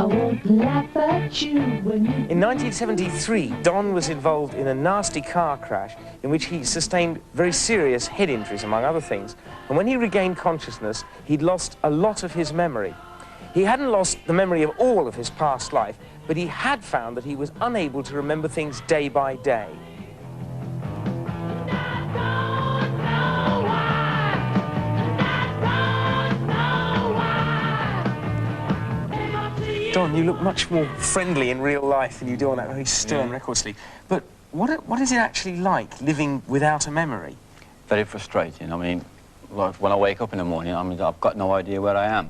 I won't laugh at you when you... In 1973, Don was involved in a nasty car crash in which he sustained very serious head injuries, among other things. And when he regained consciousness, he'd lost a lot of his memory. He hadn't lost the memory of all of his past life, but he had found that he was unable to remember things day by day. Don, you look much more friendly in real life than you do on that very stern record sleeve. But what is it actually like, living without a memory? Very frustrating. I mean, like when I wake up in the morning, I mean, I've got no idea where I am.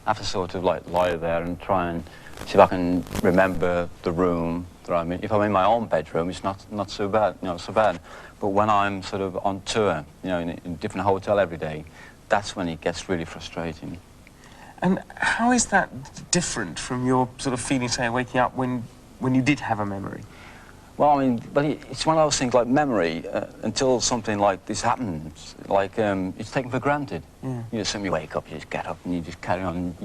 I have to sort of like lie there and try and see if I can remember the room that I'm in. If I'm in my own bedroom, it's not so bad, so bad. But when I'm sort of on tour, in a different hotel every day, that's when it gets really frustrating. And how is that different from your sort of feeling, say, waking up when you did have a memory? Well, I mean, but it's one of those things like memory, until something like this happens, like, it's taken for granted. Yeah. You just simply wake up, you just get up and you just carry on,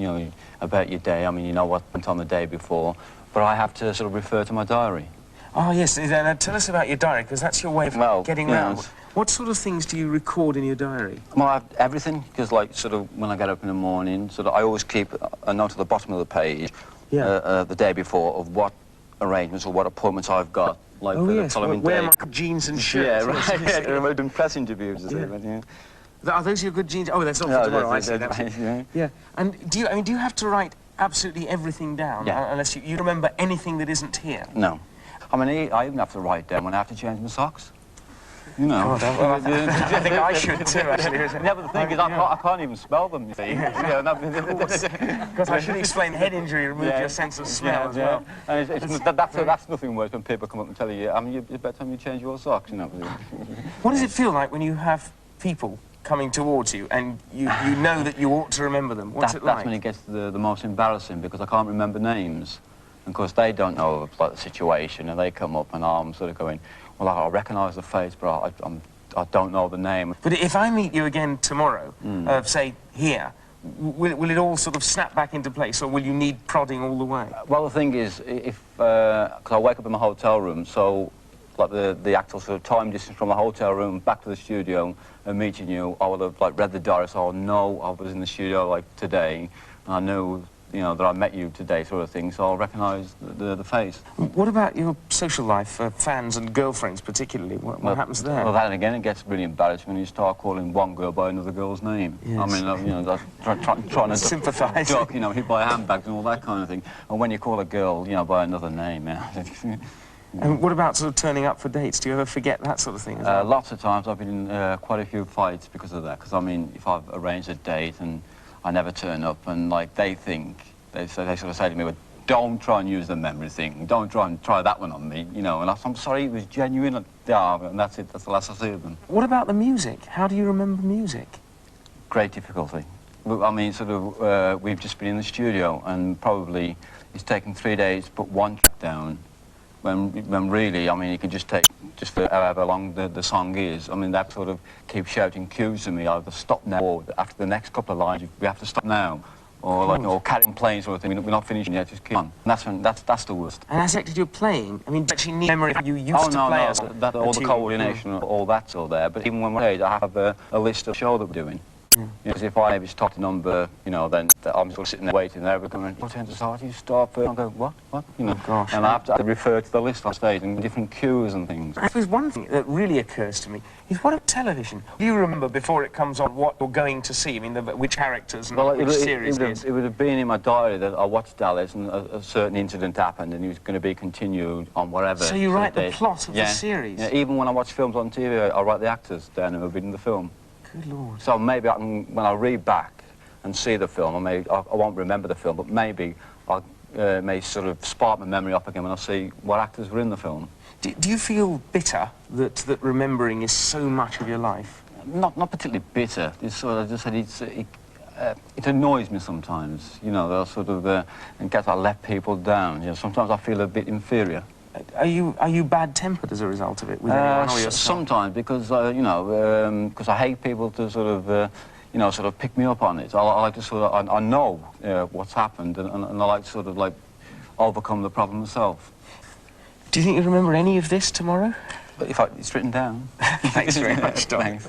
about your day. I mean, you know what went on the day before, but I have to sort of refer to my diary. Oh, yes. Now, tell us about your diary, because that's your way of getting around. What sort of things do you record in your diary? Well, I have everything, because, like, sort of when I get up in the morning, sort of I always keep a note at the bottom of the page, the day before, of what arrangements or what appointments I've got, like the following day. Wear my jeans and shirts. Yeah, right. Yes. We're doing press interviews. Are those your good jeans? Oh, that's not for tomorrow. I see. Yeah. And do you have to write absolutely everything down? Yeah. Unless you remember anything that isn't here? No. I mean, I even have to write down when I have to change my socks. You know. Oh, well, I think I should too, actually. Yeah, but the thing is, I can't even smell them, you see. Because I should explain head injury removed your sense of smell as well. And that's nothing worse when people come up and tell you, I mean, it's better time you change your socks, What does it feel like when you have people coming towards you and you know that you ought to remember them? What's it like? That's when it gets the most embarrassing, because I can't remember names. And of course, they don't know like, the situation, and they come up and I'm sort of going, well, I recognise the face, but I don't know the name. But if I meet you again tomorrow, say, here, will it all sort of snap back into place, or will you need prodding all the way? Well, the thing is, because I wake up in my hotel room, so like the actual sort of time distance from the hotel room back to the studio and meeting you, I would have like read the diary, so I'll know I was in the studio like today, and I knew that I met you today, sort of thing, so I'll recognise the face. What about your social life, fans and girlfriends particularly? What happens there? Well, that again, it gets really embarrassing when you start calling one girl by another girl's name. Yes. I mean, that's trying to sympathise. Duck, hit by handbags and all that kind of thing. And when you call a girl, by another name, And what about sort of turning up for dates? Do you ever forget that sort of thing as well? Lots of times. I've been in quite a few fights because of that. Because, I mean, if I've arranged a date and I never turn up, and like they sort of say to me, well, don't try and use the memory thing. Don't try that one on me, And I'm sorry, it was genuine. Yeah, and that's it. That's the last I see of them. What about the music? How do you remember music? Great difficulty. I mean, sort of, we've just been in the studio, and probably it's taken 3 days to put one track down. When really, I mean, you can just take for however long the song is. I mean, that sort of keeps shouting cues to me, either stop now, or after the next couple of lines, we have to stop now. Or like, or carrying planes sort of thing. We're not finishing yet, just keep on. And that's the worst. And as you're playing, I mean, do you actually need memory you used to play as all the coordination, all that's all there. But even when we're played, I have a list of show that we're doing. Because if I maybe stop the number, then I'm sort of sitting there waiting there, we're going, what time to start? You stop it. I'll go, what? Oh, gosh. And I have to refer to the list on stage and different cues and things. I suppose one thing that really occurs to me is what about television? Do you remember before it comes on what you're going to see? I mean, which characters and which series it is? It would have been in my diary that I watched Dallas and a certain incident happened and it was going to be continued on whatever. So you write the plot of the series? Yeah, even when I watch films on TV, I write the actors down who have been in the film. Good Lord. So maybe I can, when I read back and see the film, I won't remember the film, but maybe I may sort of spark my memory up again when I see what actors were in the film. Do you feel bitter that remembering is so much of your life? Not particularly bitter. It's sort of just it annoys me sometimes. They'll sort of in case I let people down. Sometimes I feel a bit inferior. Are you bad-tempered as a result of it with anyone or yourself? Sometimes, because because I hate people to sort of you know, sort of pick me up on it. I like to sort of, I know what's happened, and I like to sort of like overcome the problem myself. Do you think you'll remember any of this tomorrow? But if it's written down. Thanks very much, Don. Thanks.